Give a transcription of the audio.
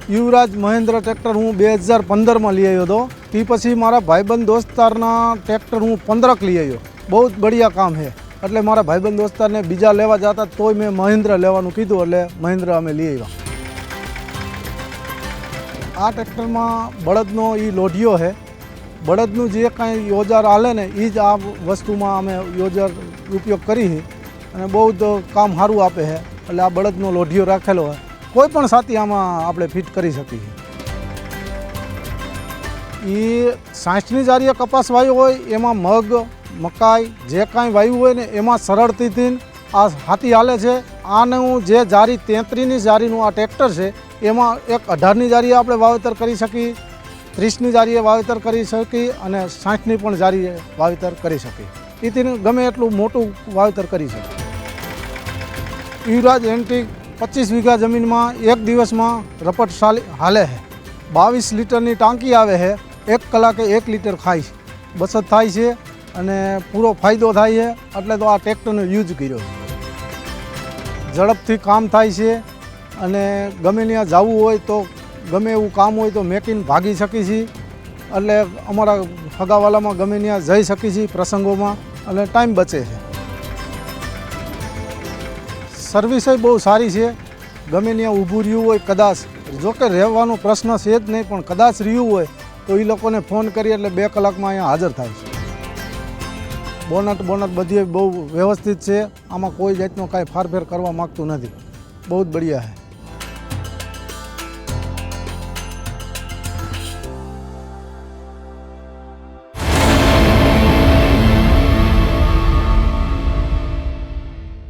યુવરાજ Mahendra tractor હું 2015 લઈ આવ્યો હતો। તે પછી મારા ભાઈબંધ દોસ્તારના ટ્રેક્ટર હું 15 લઈ આવ્યો। બહુ જ બઢિયા કામ છે। એટલે મારા ભાઈબંધ દોસ્તારને બીજા લેવા જતા તોય મેં મહેન્દ્ર લેવાનું કીધું, એટલે મહેન્દ્ર અમે લઈ આવ્યા। આ ટ્રેક્ટરમાં બળદનો એ લોઢિયો છે। બળદનું જે કાંઈ યોજાર હાલે ને એ જ આ વસ્તુમાં અમે યોજાર ઉપયોગ કરી અને બહુ જ કામ સારું આપે છે। એટલે આ બળદનો લોઢિયો રાખેલો હોય, કોઈ પણ સાથી આમાં આપણે ફિટ કરી શકીએ। એ 60ની જારીએ કપાસ વાવ્યો હોય એમાં મગ, મકાઈ જે કાંઈ વાવ્યું હોય ને એમાં સરળતાથી આ હાથી હાલે છે। આનું જે જારી 33ની જારીનું આ ટ્રેક્ટર છે એમાં એક 18ની જારીએ આપણે વાવેતર કરી શકીએ, 30ની જારીએ વાવેતર કરી શકીએ અને 60ની પણ જારીએ વાવેતર કરી શકીએ। એથી ગમે એટલું મોટું વાવેતર કરી શકીએ। યુવરાજ એન્ટિક 25 વીઘા જમીનમાં એક દિવસમાં રપટ હાલે છે। 22 લીટરની ટાંકી આવે છે। 1 કલાકે 1 લીટર ખાય છે। બચત થાય છે અને પૂરો ફાયદો થાય છે। એટલે તો આ ટ્રેક્ટરનો યુઝ કર્યો છે। ઝડપથી કામ થાય છે અને ગમે ત્યાં જવું હોય તો ગમે એવું કામ હોય તો મેકીને ભાગી શકી છીએ। એટલે અમારા હગાવાલામાં ગમે ત્યાં જઈ શકી છીએ પ્રસંગોમાં અને ટાઈમ બચે છે। સર્વિસે બહુ સારી છે। ગમે ત્યાં ઊભું રહ્યું હોય કદાચ, જોકે રહેવાનો પ્રશ્ન છે જ નહીં, પણ કદાચ રહ્યું હોય તો એ લોકોને ફોન કરી એટલે 2 કલાકમાં અહીંયા હાજર થાય છે। બોનટ બધી બહુ વ્યવસ્થિત છે। આમાં કોઈ જાતનો કાંઈ ફારફેર કરવા માગતું નથી। બહુ જ બઢિયા છે।